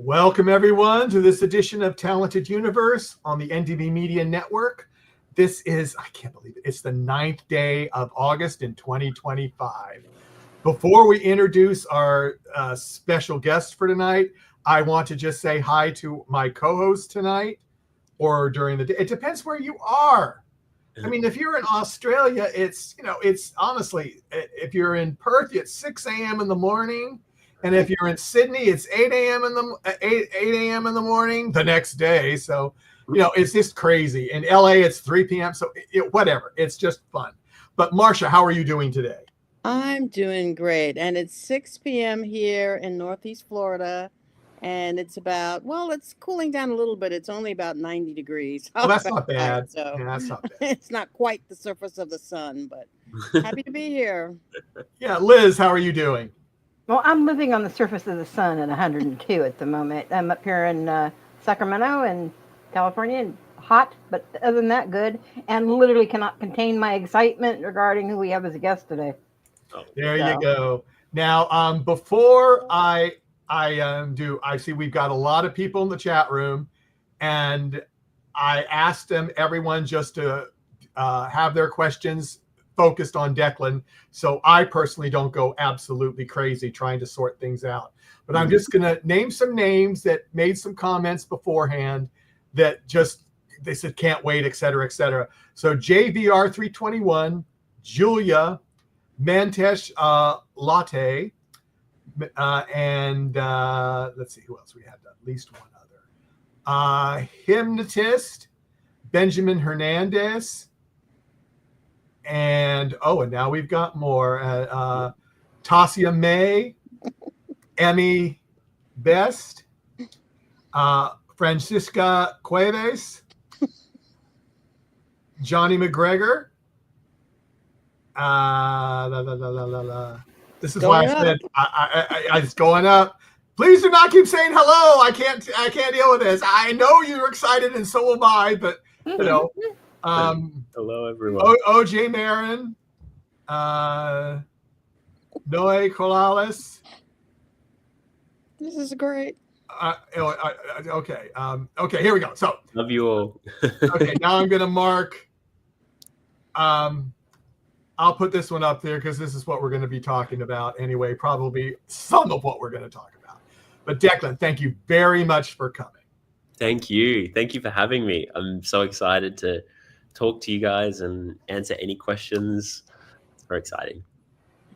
Welcome, everyone, to this edition of Talented Universe on the NDB Media Network. This is, I can't believe it, it's the 9th day of August in 2025. Before we introduce our special guest for tonight, I want to just say hi to my co-host tonight or during the day. It depends where you are. I mean, if you're in Australia, it's honestly, if you're in Perth, it's 6 a.m. in the morning. And if you're in Sydney, it's 8 a.m. in the morning the next day. So, it's just crazy. In LA, it's 3 p.m. So whatever. It's just fun. But Marcia, how are you doing today? I'm doing great. And it's 6 p.m. here in Northeast Florida. And it's it's cooling down a little bit. It's only about 90 degrees. Oh, that's not bad. So yeah, that's not bad. It's not quite the surface of the sun, but happy to be here. Yeah, Liz, how are you doing? Well, I'm living on the surface of the sun at 102 at the moment. I'm up here in Sacramento in California, and hot, but other than that, good. And literally cannot contain my excitement regarding who we have as a guest today. There you go. Now, before I see we've got a lot of people in the chat room, and I asked everyone just to have their questions focused on Declan, so I personally don't go absolutely crazy trying to sort things out. But I'm just going to name some names that made some comments beforehand that they said can't wait, etc., etc. So JVR 321, Julia, Mantesh Latte, and let's see who else we had. At least one other. Hypnotist, Benjamin Hernandez. And now we've got more. Tasia May, Emmy Best, Francisca Cuevas, Johnny McGregor. This is why I said it's going up. Please do not keep saying hello. I can't deal with this. I know you're excited, and so am I. But hello, everyone. OJ Marin, Noe Corrales. This is great. Okay. Here we go. So love you all. Okay, now I'm gonna mark. I'll put this one up there because this is what we're going to be talking about anyway. Probably some of what we're going to talk about. But Declan, thank you very much for coming. Thank you for having me. I'm so excited to talk to you guys and answer any questions. It's very exciting.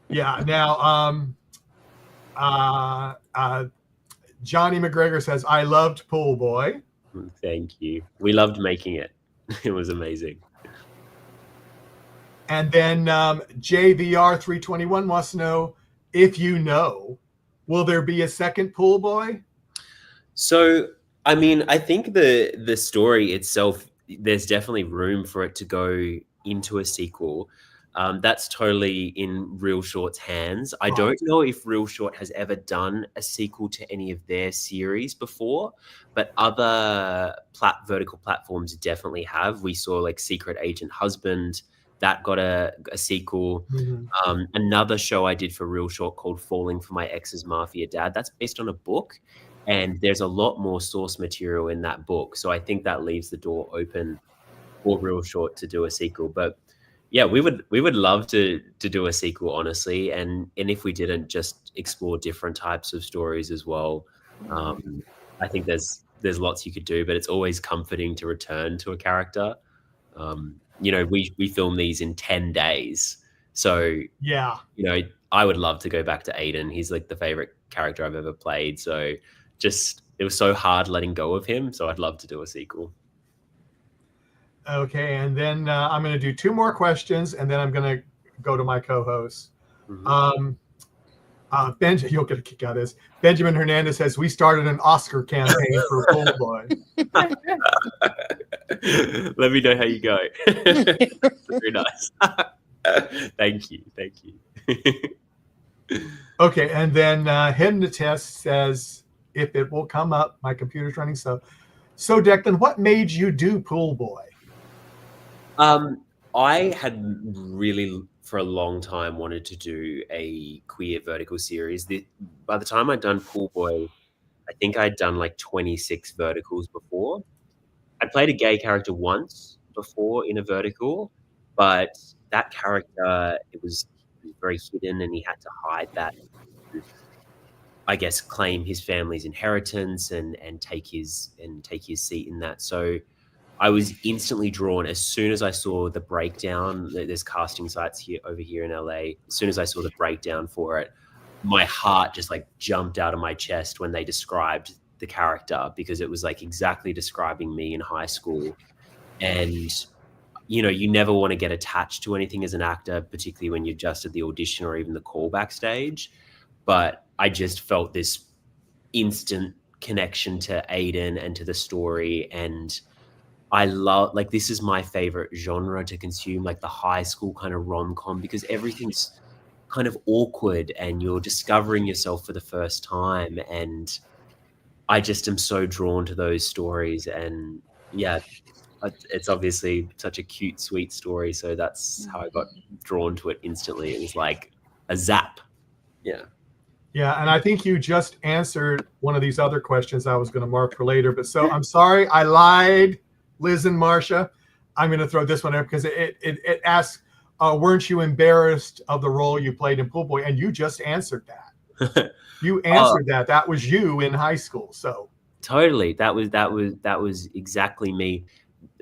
Yeah. Now, Johnny McGregor says, I loved Poolboy. Thank you. We loved making it. It was amazing. And then JVR 321 wants to know if will there be a second Poolboy? So, I mean, I think the story itself, there's definitely room for it to go into a sequel. That's totally in Real Short's hands. I don't know if Real Short has ever done a sequel to any of their series before, but other vertical platforms definitely have. We saw like Secret Agent Husband, that got a sequel. Mm-hmm. Another show I did for Real Short called Falling for My Ex's Mafia Dad, that's based on a book. And there's a lot more source material in that book. So I think that leaves the door open for Real Short to do a sequel. But yeah, we would love to do a sequel, honestly. And if we didn't, just explore different types of stories as well. I think there's lots you could do, but it's always comforting to return to a character. We film these in 10 days. So yeah, I would love to go back to Aiden. He's like the favorite character I've ever played. So it was so hard letting go of him. So I'd love to do a sequel. Okay. And then I'm going to do 2 more questions, and then I'm going to go to my co-host. Mm-hmm. You'll get a kick out of this. Benjamin Hernandez says, we started an Oscar campaign for Poolboy. Let me know how you go. Very nice. Thank you. Okay, and then Hypnotist says, if it will come up, my computer's running slow. So Declan, what made you do Poolboy? I had really, for a long time, wanted to do a queer vertical series. By the time I'd done Poolboy, I think I'd done like 26 verticals before. I played a gay character once before in a vertical, but that character, it was very hidden and he had to hide that, I guess, claim his family's inheritance and take his seat in that. So I was instantly drawn as soon as I saw the breakdown. There's casting sites over here in LA. As soon as I saw the breakdown for it, my heart just like jumped out of my chest when they described the character, because it was like exactly describing me in high school. And you never want to get attached to anything as an actor, particularly when you're just at the audition or even the callback stage. But I just felt this instant connection to Aiden and to the story. And I love, like, this is my favorite genre to consume, like the high school kind of rom-com, because everything's kind of awkward and you're discovering yourself for the first time. And I just am so drawn to those stories. And yeah, it's obviously such a cute, sweet story. So that's how I got drawn to it instantly. It was like a zap. Yeah. Yeah, and I think you just answered one of these other questions I was going to mark for later. But so I'm sorry, I lied, Liz and Marcia. I'm going to throw this one up because it asks, weren't you embarrassed of the role you played in Poolboy? And you just answered that. You answered that. That was you in high school. So totally, that was exactly me.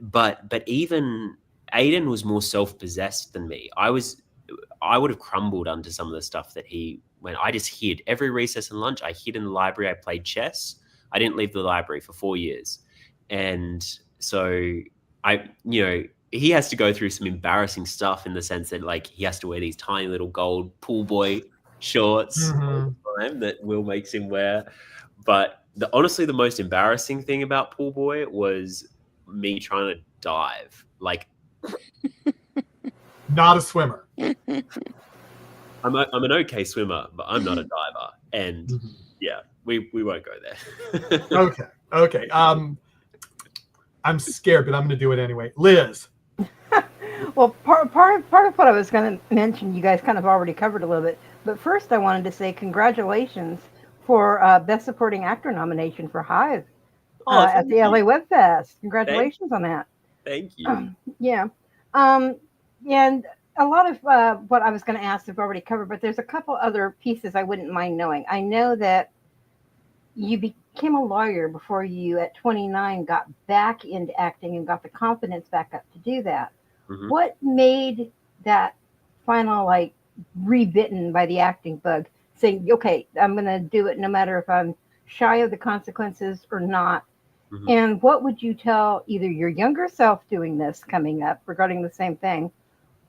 But even Aiden was more self-possessed than me. I would have crumbled under some of the stuff that I just hid every recess and lunch. I hid in the library. I played chess. I didn't leave the library for 4 years. And so he has to go through some embarrassing stuff in the sense that like he has to wear these tiny little gold Poolboy shorts all the time that Will makes him wear. But honestly, the most embarrassing thing about Poolboy was me trying to dive. Like, not a swimmer. I'm an okay swimmer, but I'm not a diver. And yeah, we won't go there. Okay. I'm scared, but I'm going to do it anyway. Liz. Well, part of what I was going to mention, you guys kind of already covered a little bit. But first, I wanted to say congratulations for Best Supporting Actor nomination for Hive at the LA Web Fest. Congratulations on that. Thank you. Yeah. And a lot of what I was going to ask I've already covered, but there's a couple other pieces I wouldn't mind knowing. I know that you became a lawyer before you, at 29, got back into acting and got the confidence back up to do that. Mm-hmm. What made that final, like, rebitten by the acting bug, saying, okay, I'm going to do it no matter if I'm shy of the consequences or not? Mm-hmm. And what would you tell either your younger self doing this coming up regarding the same thing,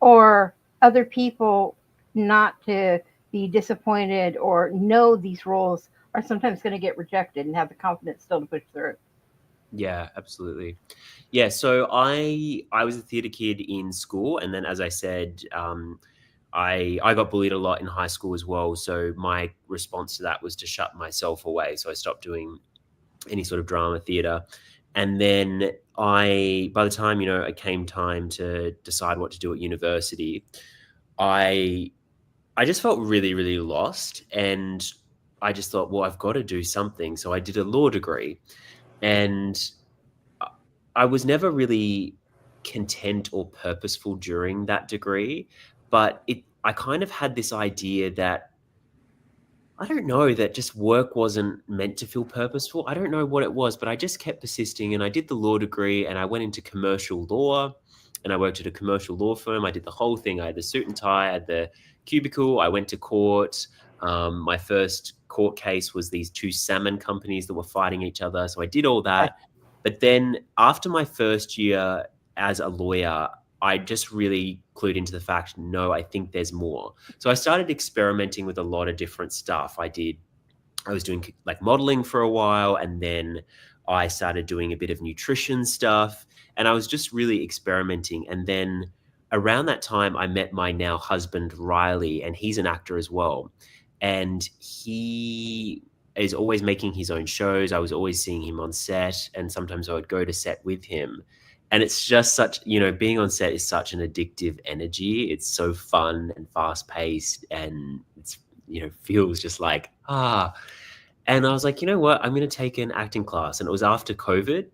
or other people not to be disappointed or know these roles are sometimes going to get rejected and have the confidence still to push through? Yeah, absolutely. Yeah, so I was a theatre kid in school, and then, as I said, I got bullied a lot in high school as well. So my response to that was to shut myself away. So I stopped doing any sort of drama theatre. And then by the time, it came time to decide what to do at university, I just felt really, really lost. And I just thought, well, I've got to do something. So I did a law degree, and I was never really content or purposeful during that degree. But I kind of had this idea that, I don't know, that just work wasn't meant to feel purposeful. I don't know what it was, but I just kept persisting, and I did the law degree, and I went into commercial law, and I worked at a commercial law firm. I did the whole thing. I had the suit and tie, I had the cubicle. I went to court. My first court case was these two salmon companies that were fighting each other. So I did all that. But then after my first year as a lawyer, I just really clued into the fact, no, I think there's more. So I started experimenting with a lot of different stuff. I was doing like modeling for a while, and then I started doing a bit of nutrition stuff, and I was just really experimenting. And then around that time, I met my now husband, Riley, and he's an actor as well. And he is always making his own shows. I was always seeing him on set, and sometimes I would go to set with him. And it's just such, being on set is such an addictive energy. It's so fun and fast paced, and it's, feels just like, And I was like, you know what? I'm going to take an acting class. And it was after COVID.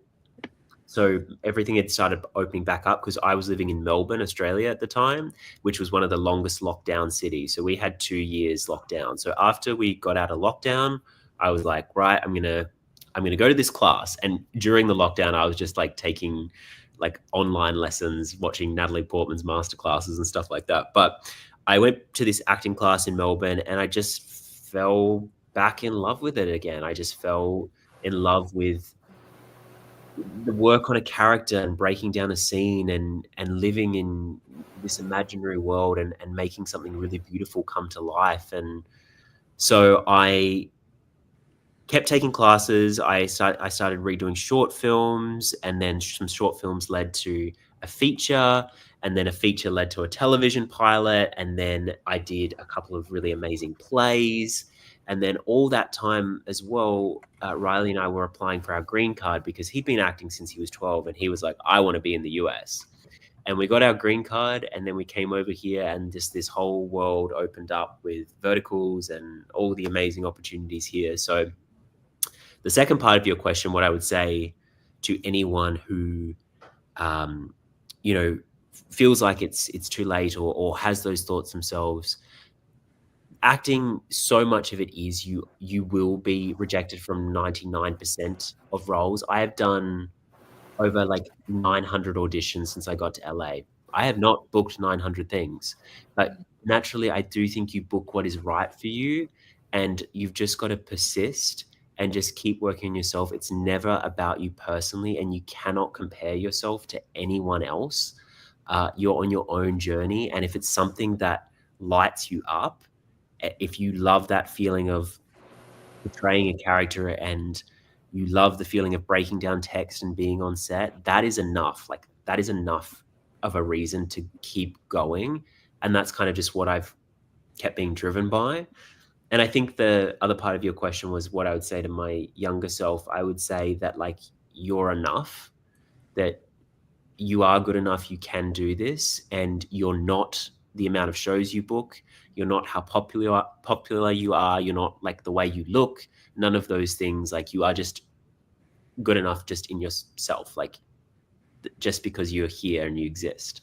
So everything had started opening back up because I was living in Melbourne, Australia at the time, which was one of the longest lockdown cities. So we had 2 years lockdown. So after we got out of lockdown, I was like, right, I'm gonna go to this class. And during the lockdown, I was just like taking like online lessons, watching Natalie Portman's masterclasses and stuff like that. But I went to this acting class in Melbourne and I just fell back in love with it again. I just fell in love with the work on a character and breaking down a scene and living in this imaginary world and making something really beautiful come to life. And so I kept taking classes. I started redoing short films, and then some short films led to a feature, and then a feature led to a television pilot, and then I did a couple of really amazing plays. And then all that time as well, Riley and I were applying for our green card because he'd been acting since he was 12, and he was like, I want to be in the US. And we got our green card, and then we came over here, and just this whole world opened up with verticals and all the amazing opportunities here. So the second part of your question, what I would say to anyone who, feels like it's too late or has those thoughts themselves, acting, so much of it is you will be rejected from 99% of roles. I have done over like 900 auditions since I got to LA. I have not booked 900 things, but naturally I do think you book what is right for you, and you've just got to persist and just keep working on yourself. It's never about you personally, and you cannot compare yourself to anyone else. You're on your own journey, and if it's something that lights you up, if you love that feeling of portraying a character and you love the feeling of breaking down text and being on set, that is enough. Like, that is enough of a reason to keep going. And that's kind of just what I've kept being driven by. And I think the other part of your question was what I would say to my younger self. I would say that, like, you're enough, that you are good enough, you can do this, and you're not the amount of shows you book, you're not how popular you are, you're not like the way you look, none of those things. Like, you are just good enough just in yourself, like just because you're here and you exist.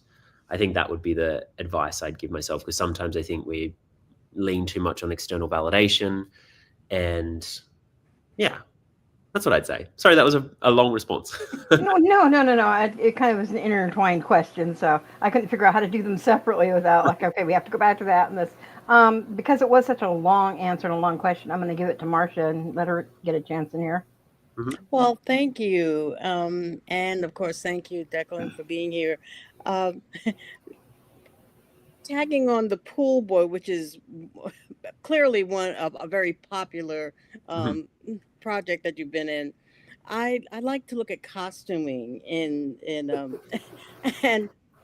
I think that would be the advice I'd give myself, because sometimes I think we lean too much on external validation, and yeah, that's what I'd say. Sorry, that was a long response. No. It kind of was an intertwined question, so I couldn't figure out how to do them separately without, like, okay, we have to go back to that and this. Because it was such a long answer and a long question, I'm going to give it to Marcia and let her get a chance in here. Mm-hmm. Well, thank you. And of course, thank you, Declan, for being here. Tagging on the Poolboy, which is clearly one of a very popular project that you've been in. I like to look at costuming in and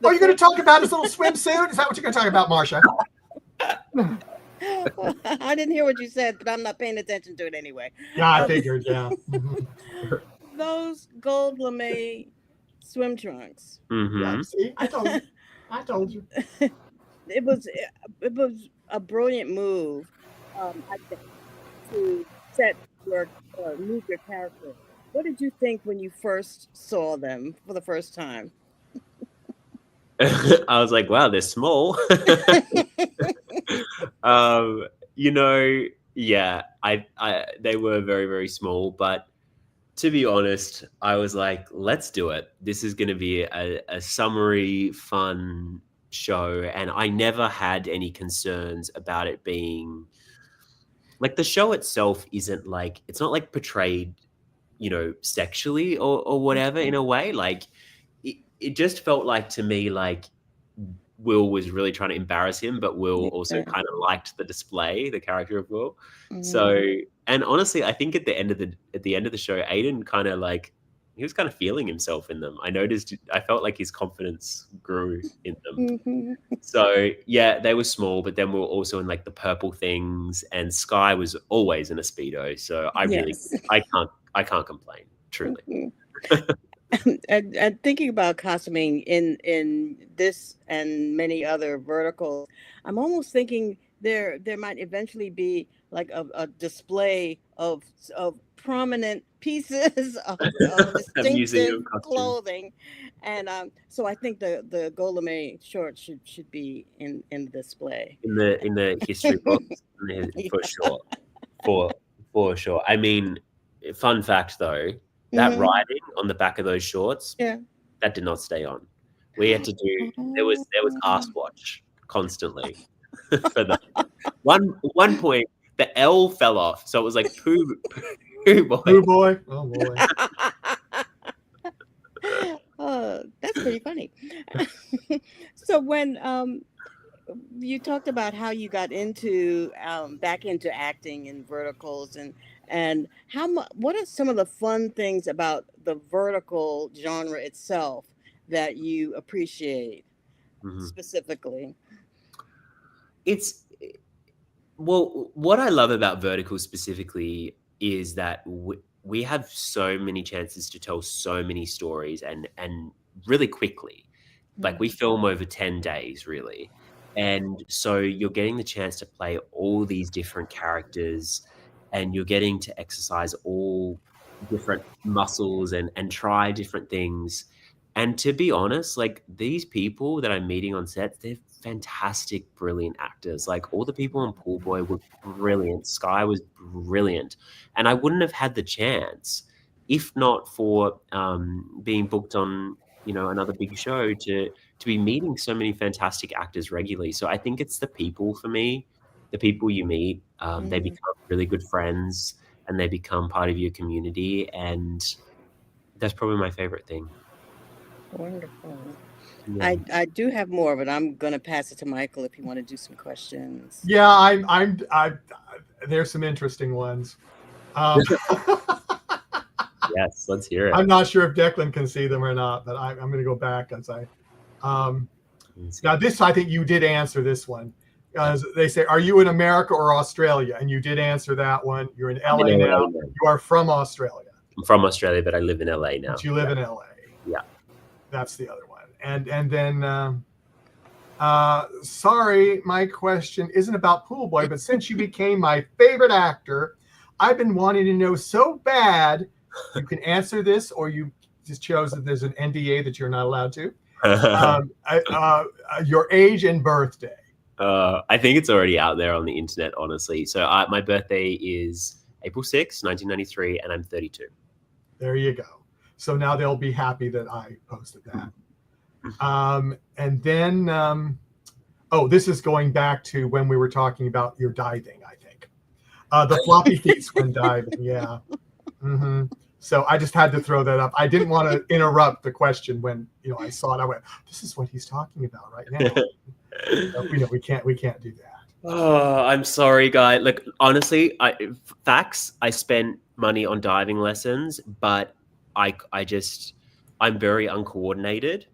Are you going to talk about his little swimsuit? Is that what you're going to talk about, Marcia? I didn't hear what you said, but I'm not paying attention to it anyway. Yeah, I figured. Yeah. Those gold lame swim trunks. Mm-hmm. Yeah, see, I told you. It was a brilliant move, I think, to set your move your character. What did you think when you first saw them for the first time? I was like, wow, they're small. Yeah, they were very, very small, but to be honest, I was like, let's do it. This is going to be a summery, fun show. And I never had any concerns about it being like, the show itself isn't like, it's not like portrayed, sexually or whatever in a way. Like, it just felt like to me, like, Will was really trying to embarrass him, but Will also kind of liked the display, the character of Will. Mm-hmm. So, and honestly, I think at the end of the show, Aiden kind of like, he was kind of feeling himself in them. I felt like his confidence grew in them. Mm-hmm. So yeah, they were small, but then we were also in like the purple things, and Sky was always in a Speedo. So I can't complain, truly. And thinking about costuming in this and many other verticals, I'm almost thinking there might eventually be like a display of prominent pieces of A museum distinctive of costumes clothing, and so I think the Golame shorts should be in the display. in the history books, Yeah. for sure, for for sure. I mean, fun fact though, that Hmm. writing on the back of those shorts, Yeah. that did not stay on. We had to do there was ass watch constantly for that. One point the L fell off, so it was like poo boy. Pooh boy. Oh boy. Oh, that's pretty funny. So when you talked about how you got into back into acting and verticals, and what are some of the fun things about the vertical genre itself that you appreciate Mhm. specifically? It's well, what I love about vertical specifically is that we have so many chances to tell so many stories and really quickly. Like we film over 10 days really. And so you're getting the chance to play all these different characters and you're getting to exercise all different muscles and try different things. And to be honest, like these people that I'm meeting on set, they're fantastic, brilliant actors. Like all the people on Poolboy were brilliant. Sky was brilliant. And I wouldn't have had the chance if not for being booked on, another big show to be meeting so many fantastic actors regularly. So I think it's the people for me, the people you meet, they Mm, become really good friends and they become part of your community. And that's probably my favorite thing. wonderful. Yeah. I do have more, but I'm gonna pass it to Michael if you want to do some questions. Yeah, I there's some interesting ones. Um, Yes, let's hear it. I'm not sure if Declan can see them or not, but I'm going to go back as I. Um, now, this I think you did answer this one. They say, "Are you in America or Australia?" And you did answer that one. You're in I'm LA in LA now. now. You are from Australia, I'm from Australia, but I live in LA now. but you live in LA. Yeah. That's the other one. And then, sorry, my question isn't about Poolboy, but since you became my favorite actor, I've been wanting to know so bad. You can answer this, or you just chose that there's an NDA that you're not allowed to. Your age and birthday. I think it's already out there on the internet, honestly. So my birthday is April 6th, 1993, and I'm 32. There you go. So now they'll be happy that I posted that. And then, this is going back to when we were talking about your diving, I think. The floppy feet when diving, yeah. Mm-hmm. So I just had to throw that up. I didn't want to interrupt the question when I saw it. I went, "This is what he's talking about right now." But, we can't do that. Oh, I'm sorry, guy. Look, honestly, facts. I spent money on diving lessons, but I'm very uncoordinated,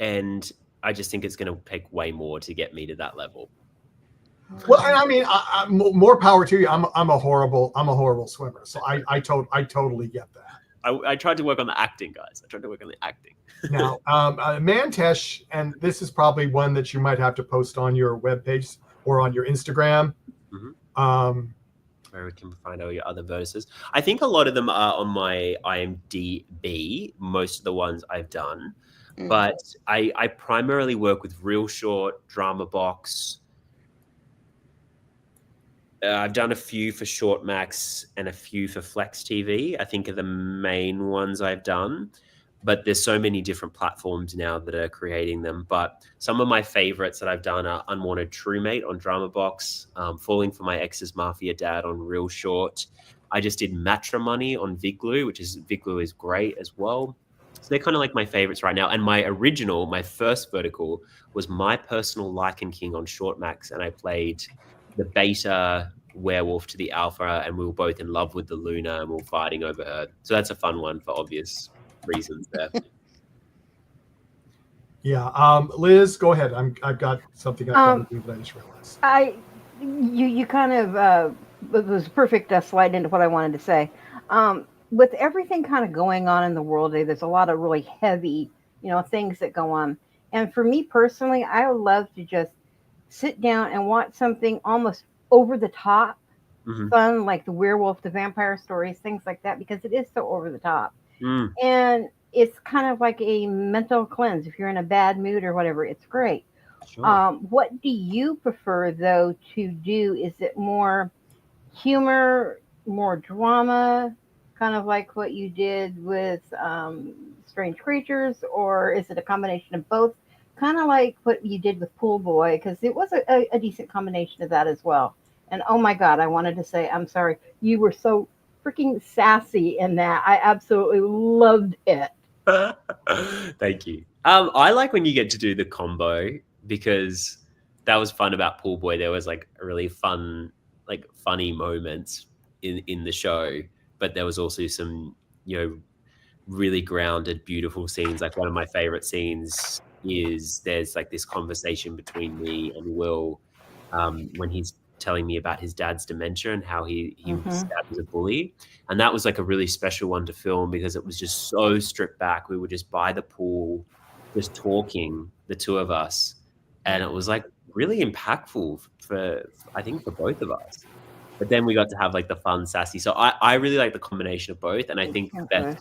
and I just think it's going to take way more to get me to that level. Well, I mean, more power to you. I'm a horrible swimmer, so I totally get that. I tried to work on the acting, guys. I tried to work on the acting. Now, Mantesh, and this is probably one that you might have to post on your webpage or on your Instagram. Mm-hmm. Where we can find all your other verses. I think a lot of them are on my IMDb, most of the ones I've done. Mm. But I primarily work with Real Short, Drama Box. I've done a few for Short Max and a few for Flex TV, I think are the main ones I've done. But there's so many different platforms now that are creating them. But some of my favorites that I've done are Unwanted Truemate on Drama Box, Falling for My Ex's Mafia Dad on Real Short. I just did Matrimony on Viglu, Viglu is great as well. So they're kind of like my favorites right now. And my first vertical was My Personal Lycan King on Short Max. And I played the beta werewolf to the alpha, and we were both in love with the Luna and we were fighting over her. So that's a fun one for obvious reasons there. Yeah. Liz, go ahead. I've got something I want to do, but I just realized. You kind of it was perfect slide into what I wanted to say. With everything kind of going on in the world today, there's a lot of really heavy, things that go on. And for me personally, I would love to just sit down and watch something almost over the top Mhm. fun, like the werewolf, the vampire stories, things like that, because it is so over the top. Mm, And it's kind of like a mental cleanse. If you're in a bad mood or whatever, it's great. sure. What do you prefer, though, to do? Is it more humor, more drama, kind of like what you did with Strange Creatures, or is it a combination of both? Kind of like what you did with Poolboy, because it was a decent combination of that as well. And oh my God, I wanted to say, I'm sorry, you were so freaking sassy in that. I absolutely loved it. Thank you. I like when you get to do the combo because that was fun about Pool Boy. There was like a really fun, like funny moments in the show, but there was also some, really grounded, beautiful scenes. Like one of my favorite scenes is there's like this conversation between me and Will when he's telling me about his dad's dementia and how he was Hmm. stabbed as a bully. And that was like a really special one to film because it was just so stripped back. We were just by the pool, just talking, the two of us. And it was like really impactful for I think for both of us. But then we got to have like the fun, sassy. So I really like the combination of both. And I think Okay.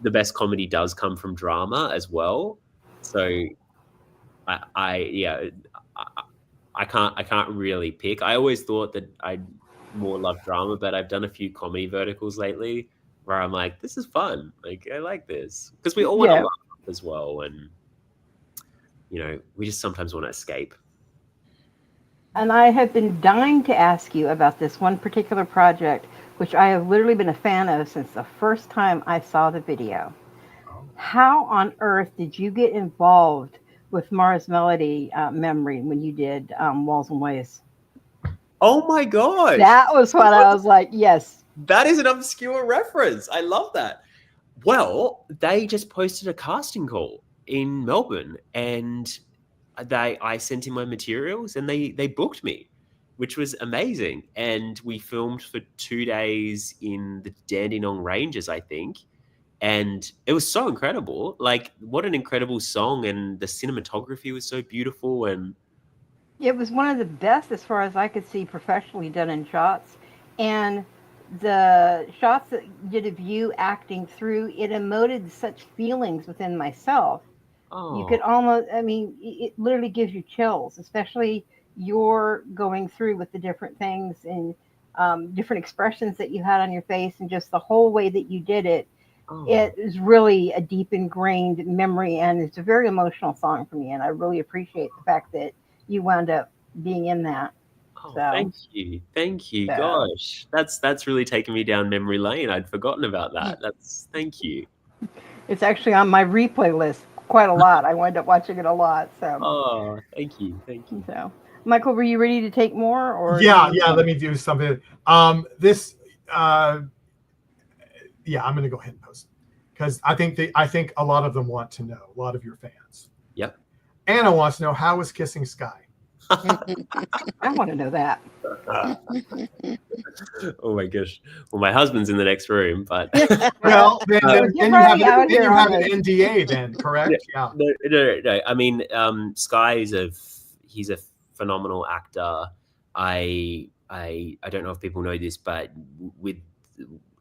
the best comedy does come from drama as well. So I yeah, I, I can't really pick. I always thought that I more love drama, but I've done a few comedy verticals lately where I'm like, this is fun. Like I like this because we all want to Yeah. laugh as well, and we just sometimes want to escape. And I have been dying to ask you about this one particular project, which I have literally been a fan of since the first time I saw the video. Oh, How on earth did you get involved with Mars Melody Memory when you did Walls and Ways? oh my gosh, That was what I was like, yes. that is an obscure reference. I love that. Well, they just posted a casting call in Melbourne, and I sent in my materials, and they booked me, which was amazing. And we filmed for 2 days in the Dandenong Ranges, I think, and it was so incredible. Like, what an incredible song, and the cinematography was so beautiful, and It was one of the best as far as I could see professionally done in shots. And the shots that did of you acting through, it emoted such feelings within myself. You oh, could almost, I mean, it literally gives you chills, especially you're going through with the different things and different expressions that you had on your face and just the whole way that you did it. oh. It is really a deep ingrained memory, and it's a very emotional song for me. And I really appreciate the fact that you wound up being in that. Oh, So, thank you. Thank you. so Gosh, that's really taken me down memory lane. I'd forgotten about that. That's thank you. it's actually on my replay list quite a lot. I wind up watching it a lot. Oh, thank you. Thank you. So, Michael, were you ready to take more, or do Yeah, you? yeah. Let me do something. This, yeah, I'm going to go ahead and post because I think a lot of them want to know. A lot of your fans. Yep. Anna wants to know how was Kissing Sky. I want to know that. Oh my gosh. Well, my husband's in the next room, but Well, then, Uh, then, Get then you have ready out then here you on have an this. NDA. Then correct? Yeah. no. I mean, Sky is he's a phenomenal actor. I don't know if people know this, but with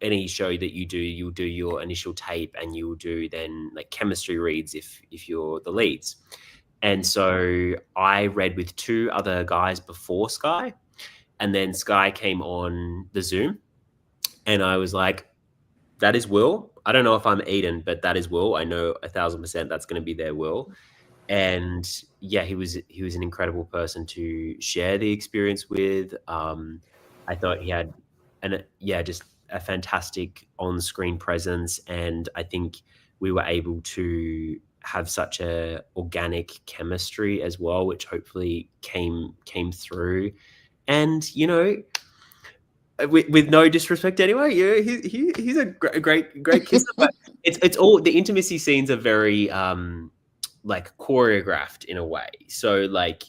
any show that you do, you'll do your initial tape, and you'll do then like chemistry reads if you're the leads. And so I read with two other guys before Sky, and then Sky came on the Zoom, and I was like, that is Will. I don't know if I'm Aiden, but that is Will. I know 1,000% that's going to be their Will. And yeah, he was an incredible person to share the experience with. I thought he had just a fantastic on-screen presence, and I think we were able to have such a organic chemistry as well, which hopefully came through. And with no disrespect anyway, yeah, he's a great kisser, but it's all the intimacy scenes are very like choreographed in a way. So like,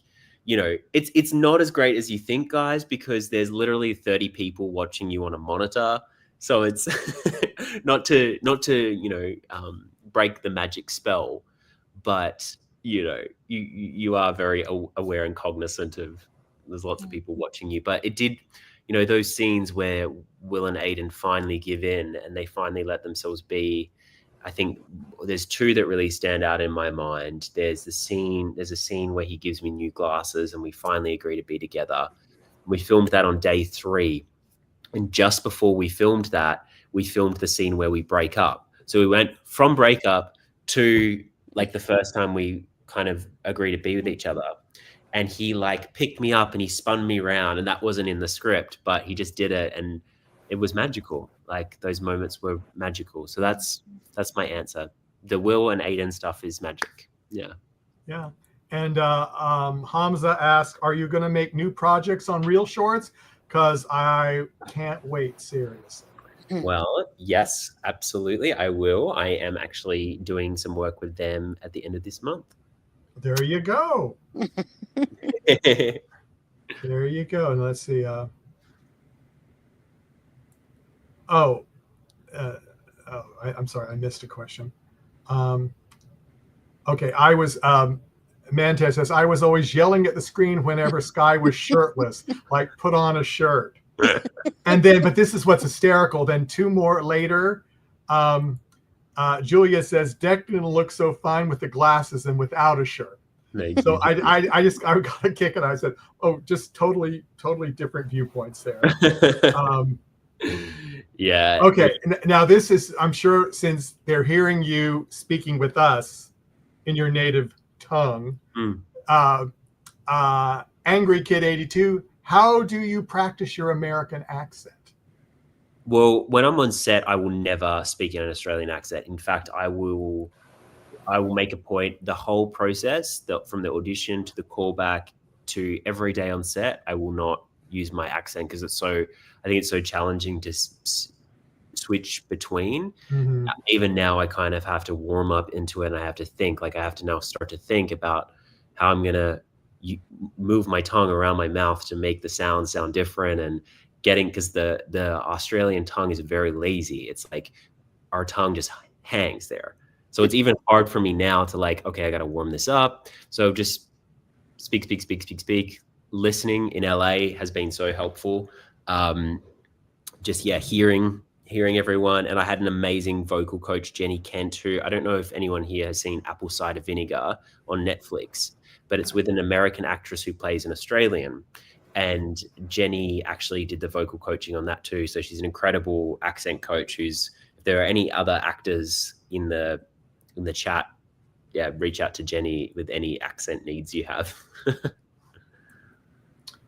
it's not as great as you think, guys, because there's literally 30 people watching you on a monitor. So it's not to break the magic spell, but you are very aware and cognizant of there's lots of people watching you. But it did, you know, those scenes where Will and Aiden finally give in and they finally let themselves be. I think there's two that really stand out in my mind. There's a scene where he gives me new glasses and we finally agree to be together. We filmed that on day 3. And just before we filmed that, we filmed the scene where we break up. So we went from breakup to like the first time we kind of agree to be with each other. And he like picked me up and he spun me around, and that wasn't in the script, but he just did it and it was magical. Like those moments were magical. So that's my answer. The Will and Aiden stuff is magic. Yeah. Yeah. And Hamza asked, are you going to make new projects on Real Shorts? Because I can't wait, seriously. Well, yes, absolutely. I will. I am actually doing some work with them at the end of this month. There you go. There you go. And let's see. I'm sorry, I missed a question. Okay, I was Mantez says I was always yelling at the screen whenever Sky was shirtless, like put on a shirt. And then, but this is what's hysterical. Then 2 more later, Julia says Declan looks so fine with the glasses and without a shirt. So I got a kick and I said, oh, just totally different viewpoints there. Yeah. Okay. Now this is, I'm sure, since they're hearing you speaking with us in your native tongue, Angry Kid 82, how do you practice your American accent? Well, when I'm on set, I will never speak in an Australian accent. In fact, I will make a point, the whole process, from the audition to the callback to every day on set, I will not use my accent because I think it's so challenging to switch between. Mm-hmm. Even now, I kind of have to warm up into it, and I have to think. Like I have to now start to think about how I'm gonna move my tongue around my mouth to make the sound different, and because the Australian tongue is very lazy. It's like our tongue just hangs there. So it's even hard for me now to like, okay, I got to warm this up. So just speak. Listening in LA has been so helpful. Hearing everyone. And I had an amazing vocal coach, Jenny Kent, who I don't know if anyone here has seen Apple Cider Vinegar on Netflix, but it's with an American actress who plays an Australian. And Jenny actually did the vocal coaching on that too. So she's an incredible accent coach if there are any other actors in the chat, reach out to Jenny with any accent needs you have.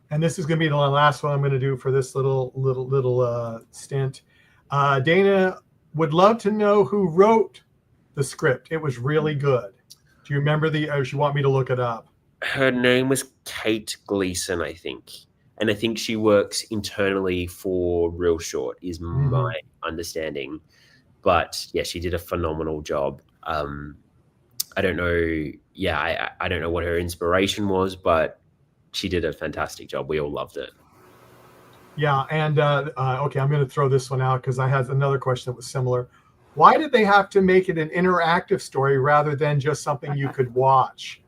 And this is going to be the last one I'm going to do for this little stint. Dana would love to know who wrote the script. It was really good. Do you remember or you want me to look it up? Her name was Kate Gleason, I think. And I think she works internally for Real Short, is my understanding. But yeah, she did a phenomenal job. I don't know. Yeah, I don't know what her inspiration was, but she did a fantastic job. We all loved it. Yeah, and okay, I'm going to throw this one out because I had another question that was similar. Why did they have to make it an interactive story rather than just something you could watch?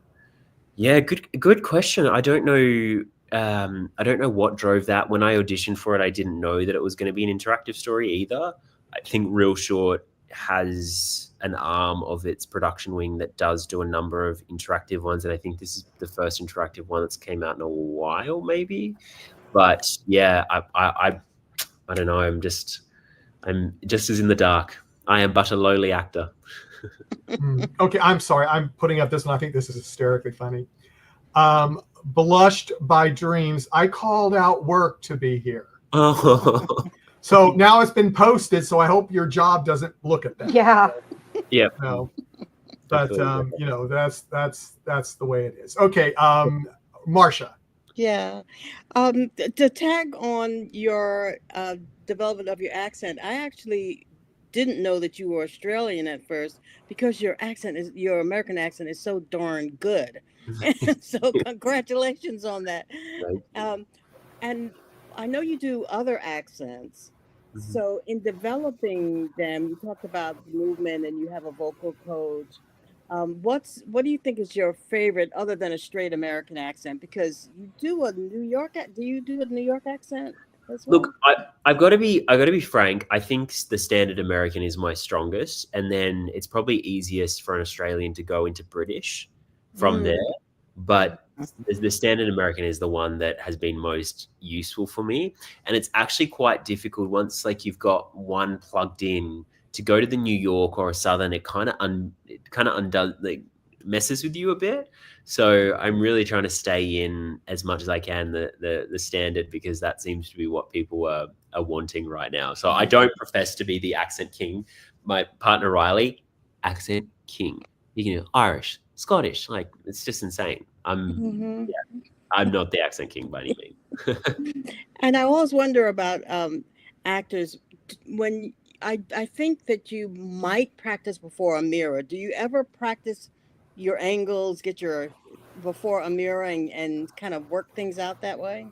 Yeah, good question. I don't know. I don't know what drove that. When I auditioned for it, I didn't know that it was going to be an interactive story either. I think Real Short has an arm of its production wing that does do a number of interactive ones, and I think this is the first interactive one that's came out in a while, maybe. But yeah, I don't know. I'm just as in the dark. I am but a lowly actor. Okay, I'm sorry. I'm putting up this one. I think this is hysterically funny. Blushed by dreams. I called out work to be here. So now it's been posted. So I hope your job doesn't look at that. Yeah. Yeah. No. But that's the way it is. Okay, Marcia. Yeah. To tag on your development of your accent, I actually didn't know that you were Australian at first because your American accent is so darn good. So congratulations on that. And I know you do other accents. So in developing them, you talked about movement and you have a vocal coach. What do you think is your favorite other than a straight American accent? Because you do a New York. Do you do a New York accent? as well? Look, I've got to be frank. I think the standard American is my strongest, and then it's probably easiest for an Australian to go into British from there. Mm. But the standard American is the one that has been most useful for me, and it's actually quite difficult once like you've got one plugged in to go to the New York or a Southern. It kind of undoes, like, messes with you a bit. So I'm really trying to stay in as much as I can the standard, because that seems to be what people are wanting right now. So I don't profess to be the accent king. My partner Riley, accent king. You can do Irish, Scottish, like it's just insane. Mhm. I'm not the accent king by any means. And I always wonder about actors when I think that you might practice before a mirror. Do you ever practice your angles, get your before a mirror and kind of work things out that way?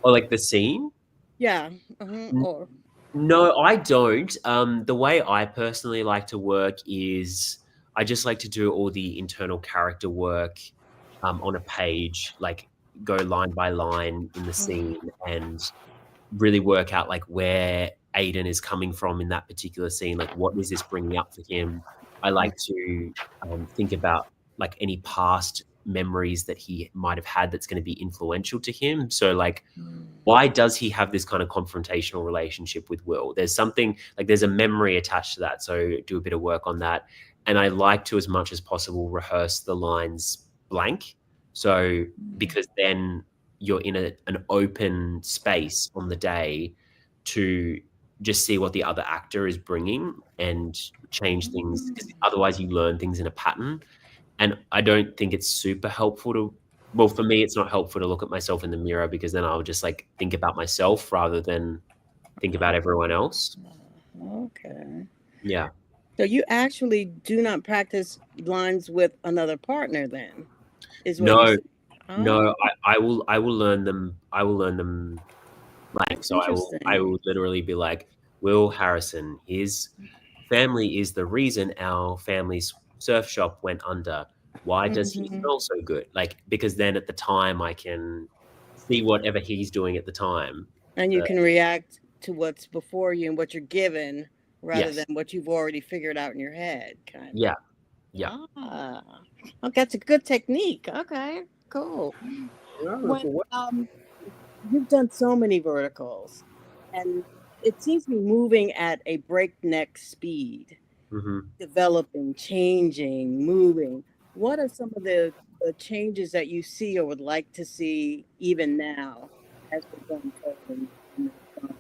Or like the scene. Yeah. Or No, I don't. The way I personally like to work is I just like to do all the internal character work on a page, like go line by line in the scene and really work out like where Aiden is coming from in that particular scene. Like, what is this bringing up for him? I like to think about like any past memories that he might have had that's going to be influential to him. So, like, why does he have this kind of confrontational relationship with Will? There's something like there's a memory attached to that. So, do a bit of work on that. And I like to, as much as possible, rehearse the lines blank. So, because then you're in an open space on the day to just see what the other actor is bringing and change things, because otherwise you learn things in a pattern. And I don't think it's super helpful to, well, for me, it's not helpful to look at myself in the mirror, because then I'll just like think about myself rather than think about everyone else. okay. Yeah. So you actually do not practice lines with another partner then, is what you No, said. Oh, no, I will learn them. I will learn them blank. that's So I will interesting. literally be like, Will Harrison, his family is the reason our family's surf shop went under. Why does he Hmm. smell so good? Like, because then at the time I can see whatever he's doing at the time. And you Uh, can react to what's before you and what you're given rather than yes. what you've already figured out in your head, kind of. Yeah. Yeah. Ah, okay, that's a good technique. Okay, cool. When you've done so many verticals, and it seems to be moving at a breakneck speed, Hmm. developing, changing, moving. What are some of the changes that you see or would like to see even now as we're going forward in this genre?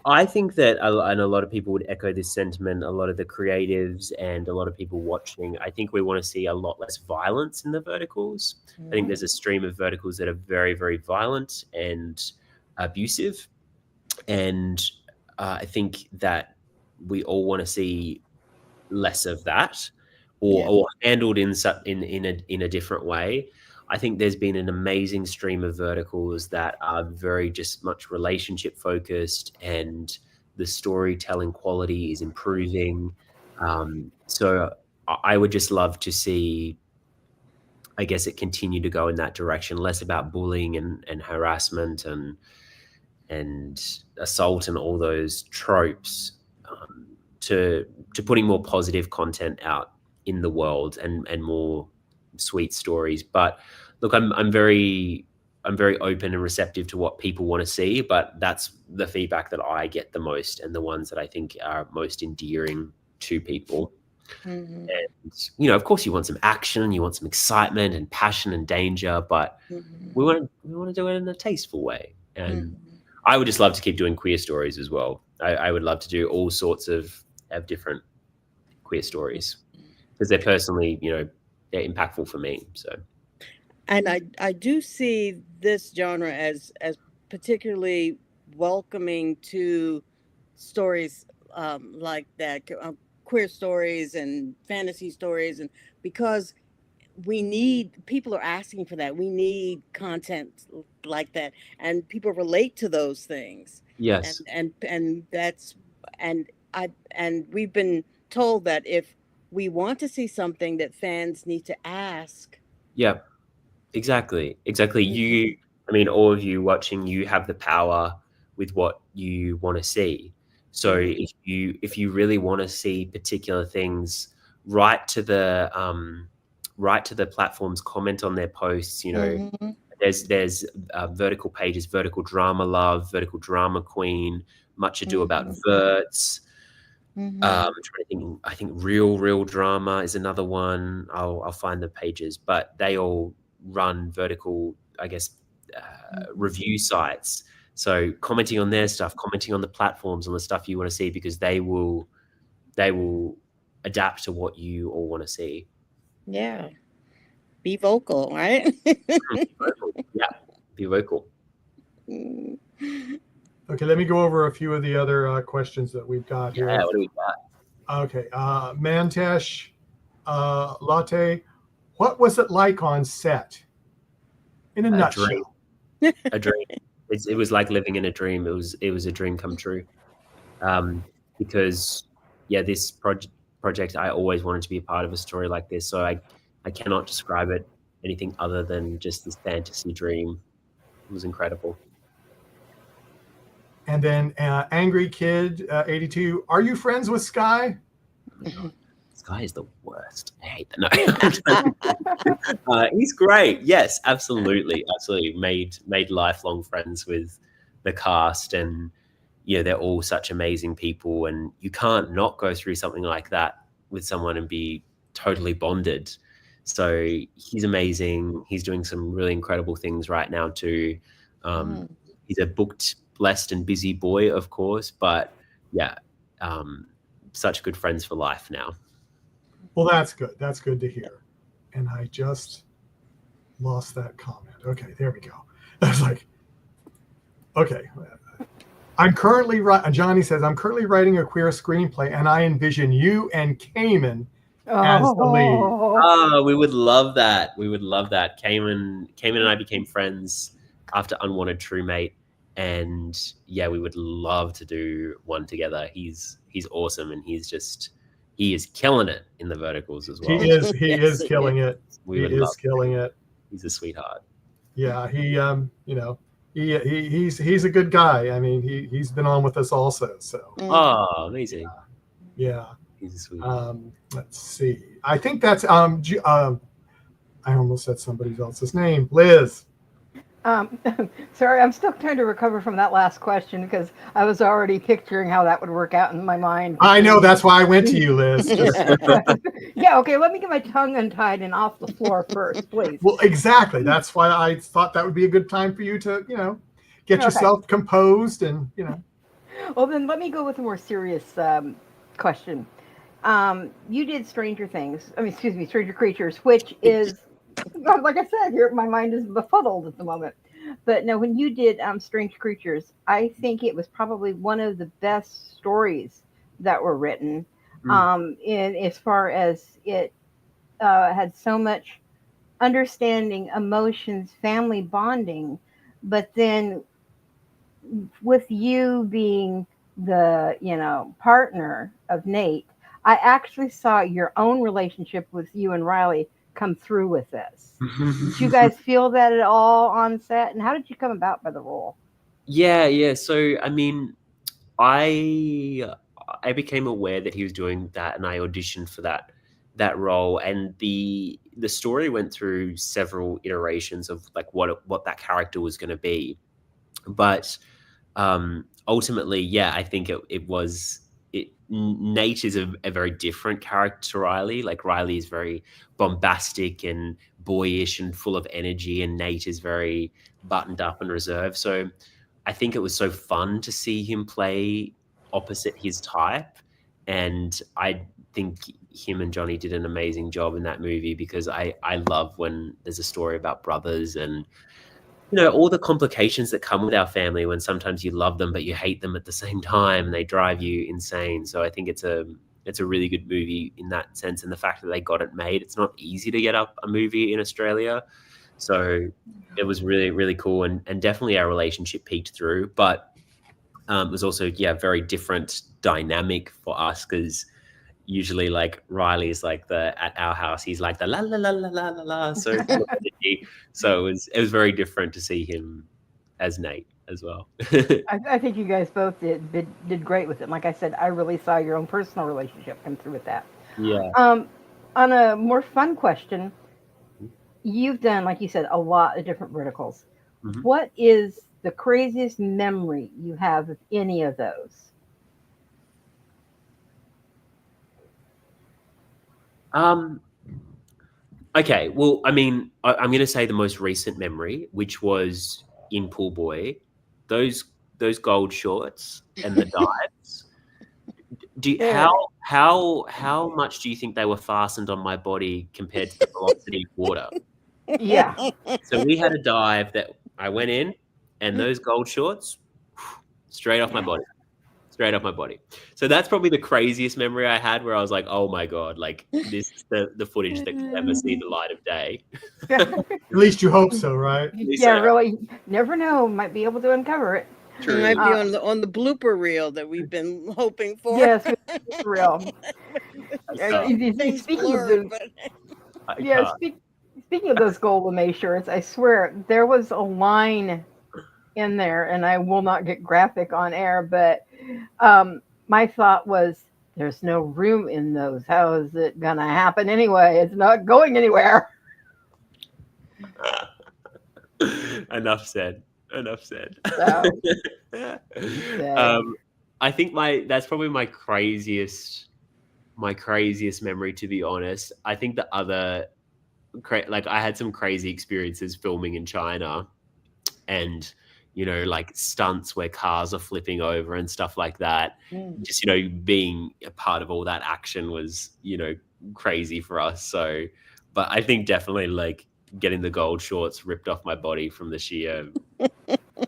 I think that, and a lot of people would echo this sentiment, a lot of the creatives and a lot of people watching, I think we want to see a lot less violence in the verticals. I think there's a stream of verticals that are very, very violent and abusive. And I think that we all want to see less of that, Yeah. or handled in a different way. I think there's been an amazing stream of verticals that are very just much relationship focused, and the storytelling quality is improving. So I would just love to see, I guess, it continue to go in that direction, less about bullying and harassment and assault and all those tropes, to putting more positive content out in the world and more sweet stories. But look, I'm very open and receptive to what people want to see, but that's the feedback that I get the most and the ones that I think are most endearing to people. Hmm. And of course, you want some action, you want some excitement and passion and danger, but Hmm. we want to do it in a tasteful way. And Hmm. I would just love to keep doing queer stories as well. I would love to do all sorts of different queer stories, because they're personally, they're impactful for me. So And I do see this genre as particularly welcoming to stories like that, queer stories and fantasy stories, and because we need people are asking for that. We need content like that, and people relate to those things, and yes, that's and and we've been told that if we want to see something that fans need to ask. yeah, exactly. Mhm. I mean, all of you watching, you have the power with what you want to see. So if you really want to see particular things, write to the platforms, comment on their posts. You know, there's vertical pages, vertical drama love, vertical drama queen, much ado about verts. I'm trying to think. I think real drama is another one. I'll find the pages, but they all run vertical, I guess, review sites. So commenting on their stuff, commenting on the platforms, on the stuff you want to see, because they will adapt to what you all want to see. Yeah. Be vocal, right? Yeah, be vocal. Okay, let me go over a few of the other questions that we've got here. Yeah, what do we got? Okay, Mantesh Latte, what was it like on set? In a nutshell. Dream. A dream. It was like living in a dream. It was a dream come true. Because this project, I always wanted to be a part of a story like this. So I cannot describe it anything other than just this fantasy dream. It was incredible. And then Angry Kid 82, are you friends with Sky? Sky is the worst. I hate that. No. He's great. Yes, absolutely. Made lifelong friends with the cast, and they're all such amazing people, and you can't not go through something like that with someone and be totally bonded. So he's amazing. He's doing some really incredible things right now too. He's a booked, blessed and busy boy, of course, but such good friends for life now. Well, that's good. That's good to hear. And I just lost that comment. Okay, there we go. I was like, okay. Johnny says, I'm currently writing a queer screenplay, and I envision you and Cayman as the lead. Oh, we would love that. We would love that. Cayman and I became friends after Unwanted True-Mate, and we would love to do one together. He's awesome, and he is killing it in the verticals as well. He is killing it. He's a sweetheart. Yeah, he's a good guy. I mean, he's been on with us also. So. Oh, amazing. Yeah. He's a sweetheart. Let's see. I think that's I almost said somebody else's name. Liz. Sorry, I'm still trying to recover from that last question because I was already picturing how that would work out in my mind. I know, that's why I went to you, Liz. Yeah, okay, let me get my tongue untied and off the floor first, please. Well, exactly. That's why I thought that would be a good time for you to, get yourself composed and, Well, then let me go with a more serious question. You did Stranger Creatures, which is, like I said, my mind is befuddled at the moment. But no, when you did Strange Creatures, I think it was probably one of the best stories that were written. In as far as it had so much understanding, emotions, family bonding, but then with you being the partner of Nate, I actually saw your own relationship with you and Riley come through with this. Did you guys feel that at all on set? And how did you come about by the role? Yeah. So, I mean, I became aware that he was doing that, and I auditioned for that role. And the story went through several iterations of like what that character was going to be. But ultimately, I think it was. Nate is a very different character to Riley. Like Riley is very bombastic and boyish and full of energy, and Nate is very buttoned up and reserved. So I think it was so fun to see him play opposite his type. And I think him and Johnny did an amazing job in that movie, because I love when there's a story about brothers and all the complications that come with our family, when sometimes you love them but you hate them at the same time and they drive you insane. So I think it's a really good movie in that sense, and the fact that they got it made. It's not easy to get up a movie in Australia, so it was really, really cool, and definitely our relationship peaked through. But it was also very different dynamic for us, because usually like Riley is like at our house, he's like the la la la la la la la. So me. So it was very different to see him as Nate as well. I think you guys both did great with it. Like I said, I really saw your own personal relationship come through with that. Yeah. On a more fun question, you've done, like you said, a lot of different verticals. Mhm. What is the craziest memory you have of any of those? Okay, well, I mean, I'm going to say the most recent memory, which was in Poolboy, those gold shorts and the dives. Yeah. How much do you think they were fastened on my body compared to the velocity of water? Yeah. So we had a dive that I went in, and those gold shorts, straight off my body. Straight off my body. So that's probably the craziest memory I had, where I was like, "Oh my god, like this is the footage that can never see the light of day." At least you hope so, right? Yeah, really. Never know. Might be able to uncover it. It might be on the blooper reel that we've been hoping for. Yes, for real. Things Speaking of blurred, the, but yeah, speaking of those gold lame shirts, I swear there was a line in there, and I will not get graphic on air, but my thought was, there's no room in those. How is it gonna happen anyway? It's not going anywhere. Enough said. Enough said. So, I think that's probably my craziest memory, to be honest. I think the other like I had some crazy experiences filming in China, and like stunts where cars are flipping over and stuff like that. Just being a part of all that action was crazy for us. So, but I think definitely like getting the gold shorts ripped off my body from the sheer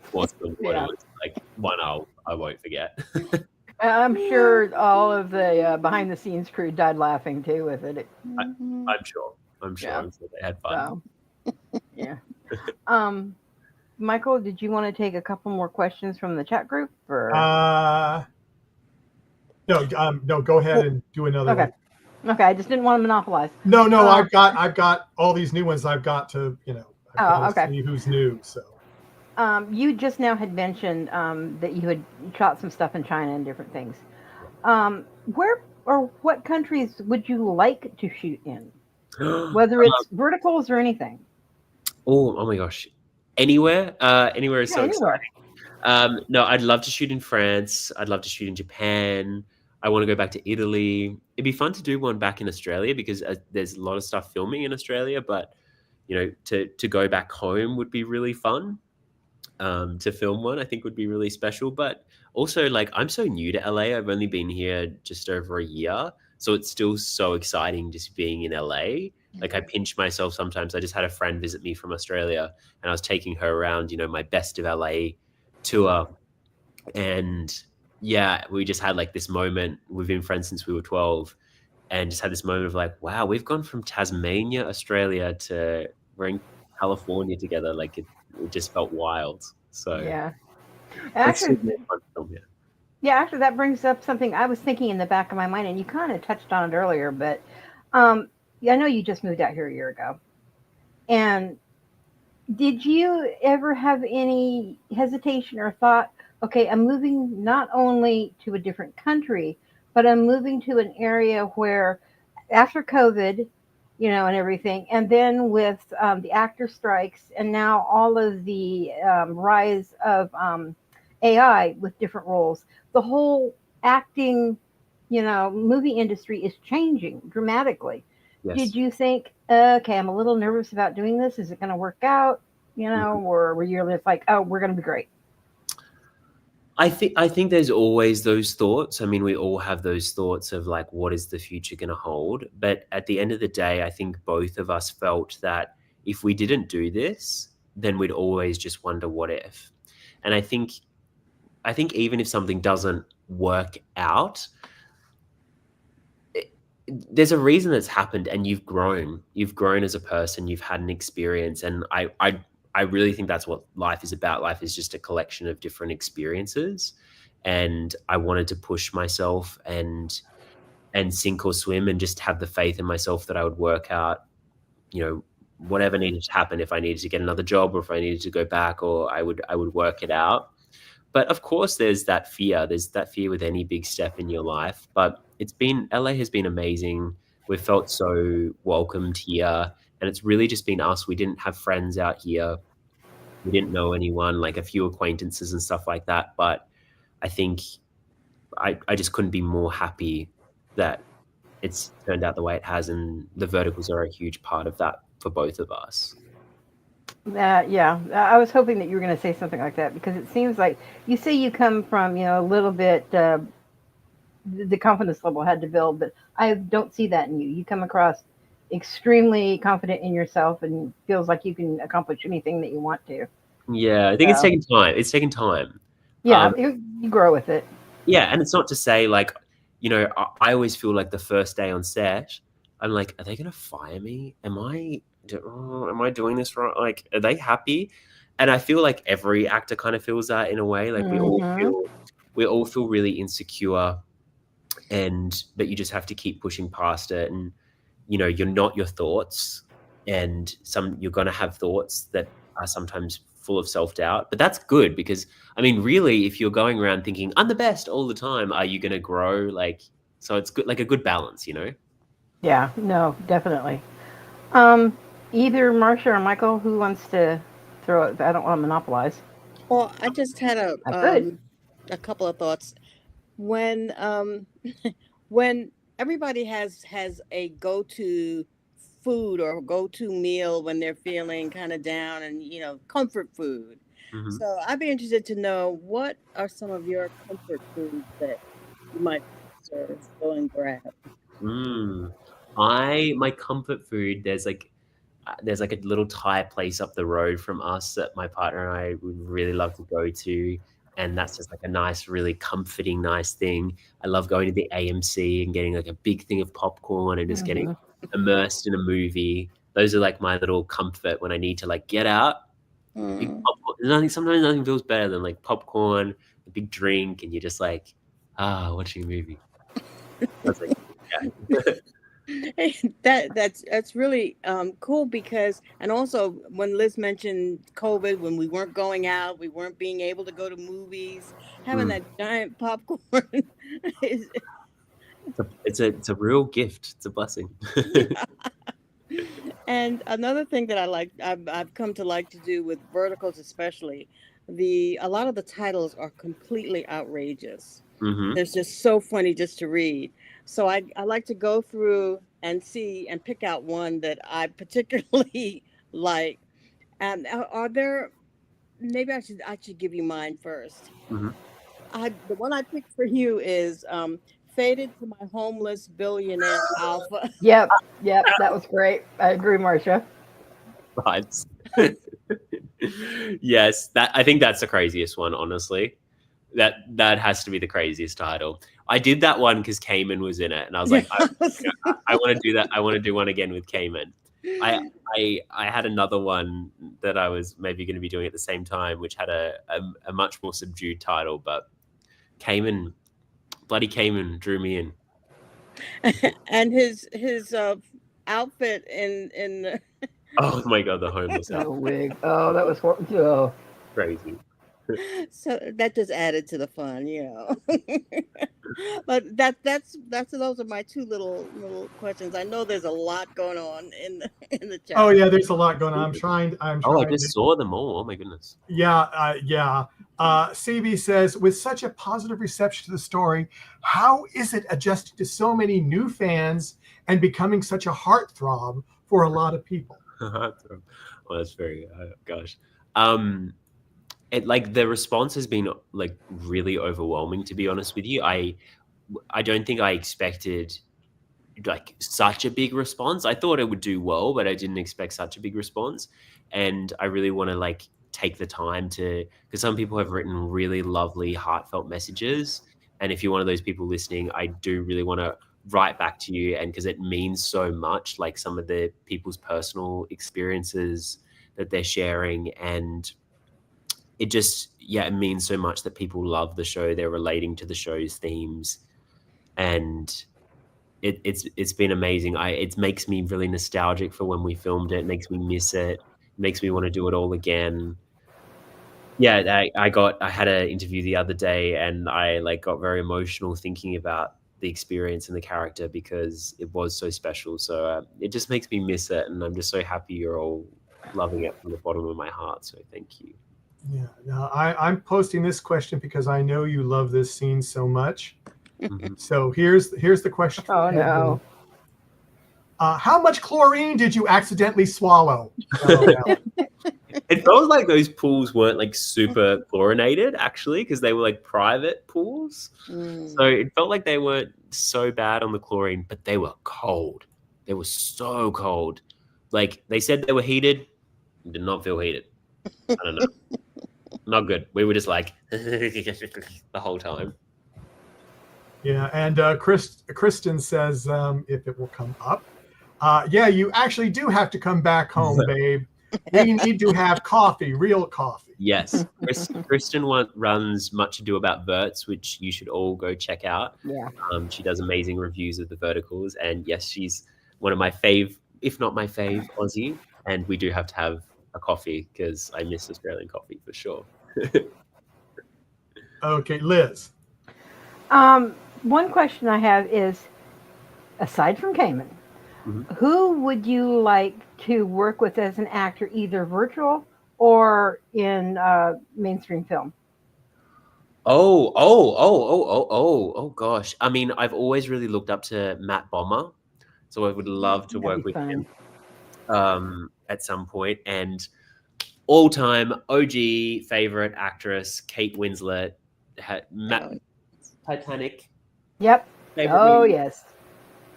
force of the water was like one I won't forget. I'm sure all of the behind the scenes crew died laughing too with it. I'm sure. I'm sure they had fun. So, yeah. Michael, did you want to take a couple more questions from the chat group? Or? No, go ahead and do another one. Okay, I just didn't want to monopolize. No, I've got all these new ones. I've got to, see who's new. So, you just now had mentioned that you had shot some stuff in China and different things. Where or what countries would you like to shoot in? Whether it's verticals or anything. Oh my gosh. Anywhere is so exciting. No, I'd love to shoot in France. I'd love to shoot in Japan. I want to go back to Italy. It'd be fun to do one back in Australia, because there's a lot of stuff filming in Australia, but to go back home would be really fun. To film one, I think would be really special. But also, like, I'm so new to LA. I've only been here just over a year, so it's still so exciting just being in LA. Like, I pinch myself sometimes. I just had a friend visit me from Australia, and I was taking her around, my best of LA tour. And yeah, we just had like this moment. We've been friends since we were 12, and just had this moment of like, wow, we've gone from Tasmania, Australia to we're in California together. Like it just felt wild. So yeah. Actually, actually that brings up something I was thinking in the back of my mind, and you kind of touched on it earlier, but I know you just moved out here a year ago. And did you ever have any hesitation or thought, okay, I'm moving not only to a different country, but I'm moving to an area where after COVID, and everything, and then with the actor strikes, and now all of the rise of AI with different roles, the whole acting, movie industry is changing dramatically. Yes. Did you think, okay, I'm a little nervous about doing this. Is it going to work out? Or were you just like, oh, we're going to be great? I think there's always those thoughts. I mean, we all have those thoughts of like, what is the future going to hold? But at the end of the day, I think both of us felt that if we didn't do this, then we'd always just wonder what if. And I think even if something doesn't work out, there's a reason that's happened, and you've grown as a person, you've had an experience. And I really think that's what life is about. Life is just a collection of different experiences. And I wanted to push myself and sink or swim, and just have the faith in myself that I would work out, whatever needed to happen, if I needed to get another job or if I needed to go back, or I would work it out. But of course, there's that fear. There's that fear with any big step in your life. But LA has been amazing. We've felt so welcomed here. And it's really just been us. We didn't have friends out here. We didn't know anyone, like a few acquaintances and stuff like that. But I think I just couldn't be more happy that it's turned out the way it has. And the verticals are a huge part of that for both of us. Yeah, I was hoping that you were going to say something like that, because it seems like you say you come from, a little bit, the confidence level had to build, but I don't see that in you. You come across extremely confident in yourself and feels like you can accomplish anything that you want to. Yeah, I think it's taken time. It's taken time. Yeah, you grow with it. Yeah, and it's not to say like, I always feel like the first day on set, I'm like, are they going to fire me? Am I doing this right? Like, are they happy? And I feel like every actor kind of feels that in a way. Like we all feel really insecure, but you just have to keep pushing past it. And you're not your thoughts, and you're going to have thoughts that are sometimes full of self-doubt, but that's good, because really, if you're going around thinking I'm the best all the time, are you going to grow? So it's good, like a good balance. Yeah, no, definitely. Either Marcia or Michael, who wants to throw it? I don't want to monopolize. Well, I just had a couple of thoughts. When when everybody has a go-to food or go-to meal when they're feeling kind of down, and comfort food. Mm-hmm. So I'd be interested to know, what are some of your comfort foods that you might go and grab? My comfort food, there's like a little Thai place up the road from us that my partner and I would really love to go to. And that's just like a nice, really comforting, nice thing. I love going to the AMC and getting like a big thing of popcorn and just getting immersed in a movie. Those are like my little comfort when I need to like get out. Big popcorn. Sometimes nothing feels better than like popcorn, a big drink, and you're just like, watching a movie. That's like, that's really cool, because, and also when Liz mentioned COVID, when we weren't going out, we weren't being able to go to movies, having that giant popcorn is it's a real gift. It's a blessing. And another thing that I've come to like to do with verticals, especially, a lot of the titles are completely outrageous. They're just so funny just to read. So I like to go through and see and pick out one that I particularly like. And are there? Maybe I should give you mine first. The one I picked for you is "Faded to My Homeless Billionaire Alpha." Yep, that was great. I agree, Marcia. Vibes. Yes, I think that's the craziest one, honestly. That has to be the craziest title. I did that one because Cayman was in it, and I was like, I want to do that. I want to do one again with Cayman. I had another one that I was maybe going to be doing at the same time, which had a much more subdued title, but bloody Cayman drew me in. And his outfit in oh my god, the homeless outfit. Wig. Oh, that was crazy. So that just added to the fun, But those are my two little questions. I know there's a lot going on in the chat. Oh yeah, there's a lot going on. I'm trying. I just saw them all. Oh my goodness. Yeah. CB says, with such a positive reception to the story, how is it adjusting to so many new fans and becoming such a heartthrob for a lot of people? Well, that's very gosh. The response has been like really overwhelming, to be honest with you. I don't think I expected like such a big response. I thought it would do well, but I didn't expect such a big response. And I really want to like take the time because some people have written really lovely, heartfelt messages. And if you're one of those people listening, I do really want to write back to you, and because it means so much, like some of the people's personal experiences that they're sharing, and it just, it means so much that people love the show. They're relating to the show's themes, and it's been amazing. It makes me really nostalgic for when we filmed it. It makes me miss it. It makes me want to do it all again. Yeah, I had an interview the other day, and I got very emotional thinking about the experience and the character because it was so special. So it just makes me miss it, and I'm just so happy you're all loving it from the bottom of my heart. So thank you. Yeah. Now I'm posting this question because I know you love this scene so much. So here's the question. Oh no. How much chlorine did you accidentally swallow? Oh, no. It felt like those pools weren't super chlorinated actually, because they were private pools. So it felt like they weren't so bad on the chlorine, but they were cold. They were so cold. They said they were heated, did not feel heated. I don't know. Not good. We were just the whole time. Yeah, and Kristen says if it will come up. Yeah, you actually do have to come back home, babe. We need to have coffee, real coffee. Yes. Kristen runs Much Ado About Verts, which you should all go check out. Yeah. She does amazing reviews of the verticals. And yes, she's one of my fave, if not my fave, Aussie. And we do have to have a coffee because I miss Australian coffee for sure. Okay, Liz. One question I have is, aside from Cayman, who would you like to work with as an actor, either virtual or in mainstream film? Oh, gosh. I mean, I've always really looked up to Matt Bomber, so I would love to work with him at some point. And all-time OG favorite actress, Kate Winslet, Titanic. Yep. Movie. Yes.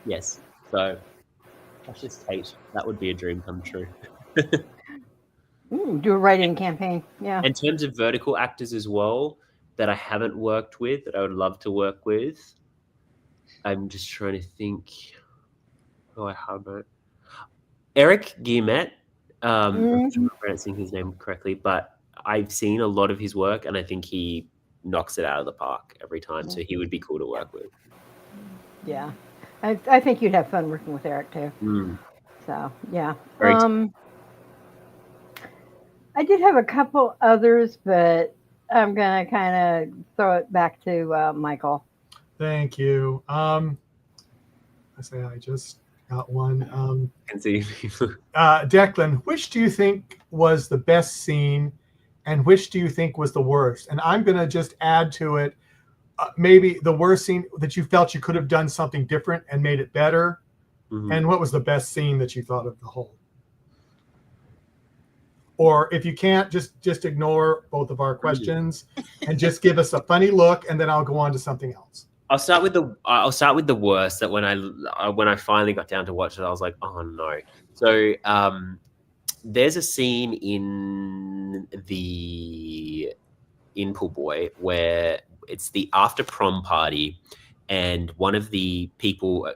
Yes. So that's just Kate. That would be a dream come true. Do a write-in campaign. Yeah. In terms of vertical actors as well, that I haven't worked with, that I would love to work with, I'm just trying to think. Oh, I haven't. Eric Guillemette. I'm not pronouncing his name correctly, but I've seen a lot of his work, and I think he knocks it out of the park every time. So he would be cool to work with. Yeah. I think you'd have fun working with Eric too. So yeah. I did have a couple others, but I'm gonna kind of throw it back to Michael. Thank you. I just got one. Can see. Declan, which do you think was the best scene, and which do you think was the worst? And I'm gonna just add to it. Maybe the worst scene that you felt you could have done something different and made it better. And what was the best scene that you thought of the whole? Or if you can't, just ignore both of our questions and just give us a funny look, and then I'll go on to something else. I'll start with the worst. That when I finally got down to watch it, I was like, oh no. So there's a scene in Poolboy where it's the after prom party, and one of the people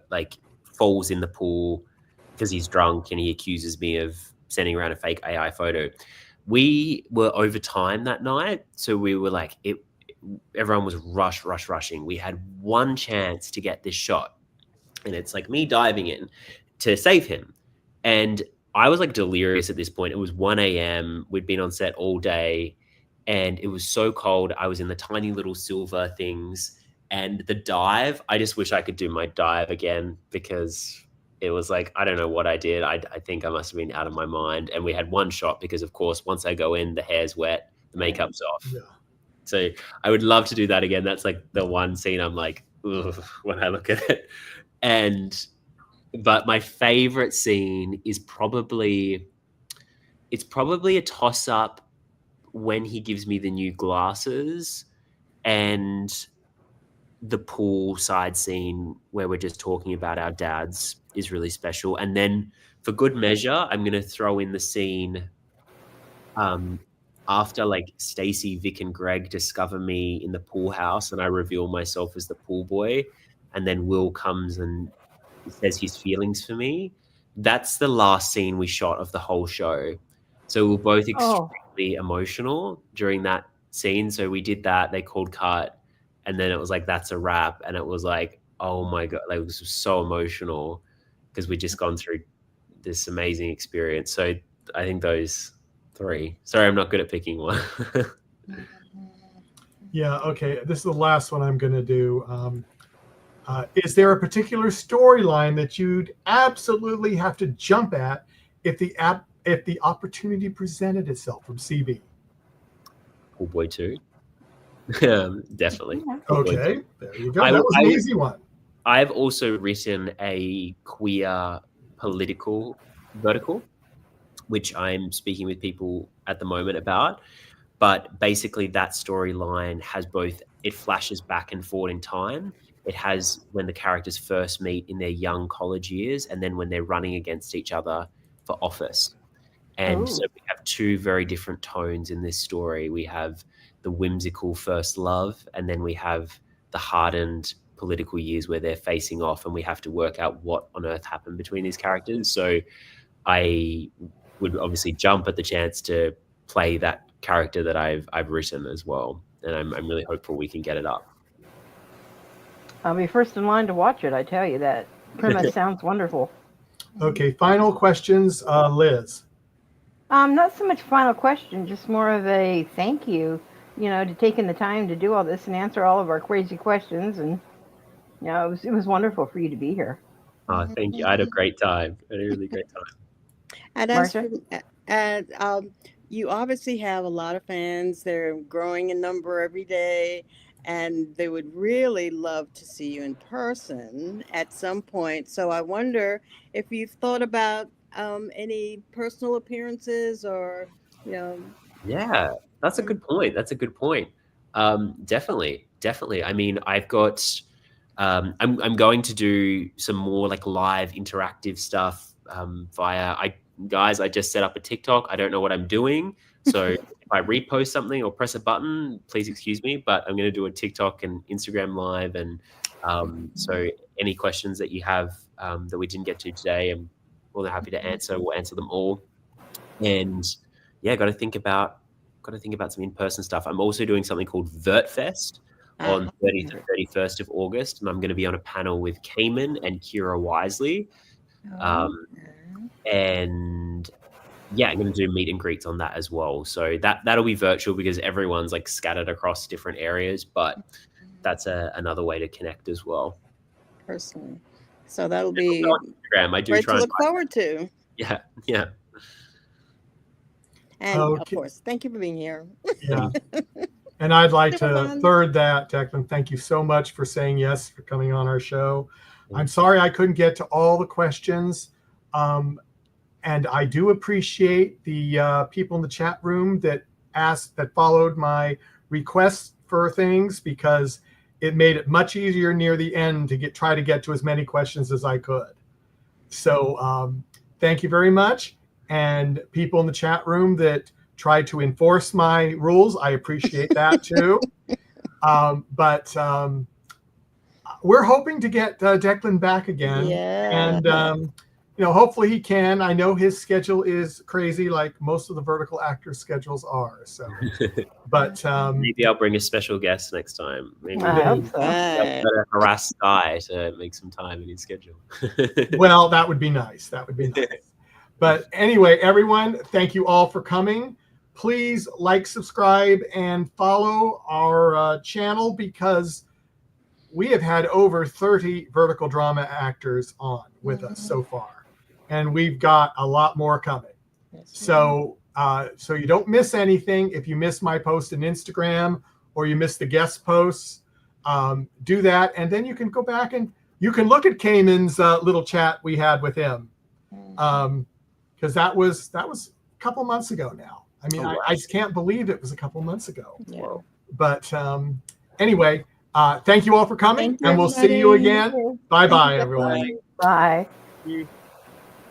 falls in the pool because he's drunk, and he accuses me of sending around a fake AI photo. We were over time that night, so we were everyone was rushing. We had one chance to get this shot, and it's me diving in to save him, and I was delirious at this point. It was 1 a.m. We'd been on set all day, and it was so cold. I was in the tiny little silver things, and the dive, I just wish I could do my dive again, because it was I don't know what I did. I think I must have been out of my mind. And we had one shot because, of course, once I go in, the hair's wet, the makeup's off. Yeah. So I would love to do that again. That's the one scene I'm ugh, when I look at it. But my favorite scene is probably a toss-up when he gives me the new glasses, and the pool side scene where we're just talking about our dads is really special. And then for good measure, I'm going to throw in the scene after Stacy, Vic, and Greg discover me in the pool house, and I reveal myself as the pool boy, and then Will comes and says his feelings for me. That's the last scene we shot of the whole show. So we're both extremely emotional during that scene. So we did that. They called cut. And then it was that's a wrap. And it was oh my God, like it was so emotional because we'd just gone through this amazing experience. So I think those 3. Sorry, I'm not good at picking one. Yeah, okay. This is the last one I'm going to do. Is there a particular storyline that you'd absolutely have to jump at if the opportunity presented itself from CB? Poolboy 2. Definitely. Okay, there you go. I- That was I an would- easy one. I've also written a queer political vertical, which I'm speaking with people at the moment about. But basically, that storyline has both, it flashes back and forward in time. It has when the characters first meet in their young college years, and then when they're running against each other for office. And so we have 2 very different tones in this story. We have the whimsical first love, and then we have the hardened political years where they're facing off, and we have to work out what on earth happened between these characters. So I would obviously jump at the chance to play that character that I've written as well, and I'm really hopeful we can get it up. I'll be first in line to watch it. I tell you, that premise sounds wonderful. Okay, final questions, Liz. Not so much final question, just more of a thank you, to taking the time to do all this and answer all of our crazy questions. And it was wonderful for you to be here. Oh, thank you. I had a great time. I had a really great time. And as Marcia? for, you obviously have a lot of fans. They're growing in number every day, and they would really love to see you in person at some point. So I wonder if you've thought about any personal appearances or, Yeah, that's a good point. That's a good point. Definitely. I mean, I've got. I'm going to do some more like live interactive stuff guys. I just set up a TikTok. I don't know what I'm doing, so if I repost something or press a button, please excuse me. But I'm going to do a TikTok and Instagram live, and so any questions that you have that we didn't get to today, I'm more than happy to answer. We'll answer them all. And yeah, got to think about some in-person stuff. I'm also doing something called VertFest on 30th and 31st of August, and I'm going to be on a panel with Cayman and Kira Wisely. And yeah, I'm going to do meet and greets on that as well. So that'll be virtual because everyone's like scattered across different areas, but that's another way to connect as well. personally. So that'll be On Instagram, I do great try to and look forward to. yeah. And Okay. of course, thank you for being here. Yeah. And I'd like Super to fun. third that, Declan. Thank you so much for saying yes, for coming on our show. I'm sorry I couldn't get to all the questions. And I do appreciate the people in the chat room that followed my requests for things, because it made it much easier near the end to try to get to as many questions as I could. So thank you very much. And people in the chat room that tried to enforce my rules, I appreciate that too. But we're hoping to get Declan back again. Yeah. And hopefully he can. I know his schedule is crazy, like most of the vertical actors' schedules are. So, but maybe I'll bring a special guest next time. Maybe I hope so. Right. better harass Sky to make some time in his schedule. well, that would be nice. That would be nice. But anyway, everyone, thank you all for coming. Please like, subscribe, and follow our channel, because we have had over 30 vertical drama actors on with us so far, and we've got a lot more coming. So you don't miss anything. If you miss my post on Instagram or you miss the guest posts, do that, and then you can go back and you can look at Cayman's little chat we had with him, because that was a couple months ago now. I mean, I just can't believe it was a couple months ago. Yeah. But anyway, thank you all for coming, Thank you, and we'll see you everybody. again. Bye-bye, Thank you, everyone. Bye. You-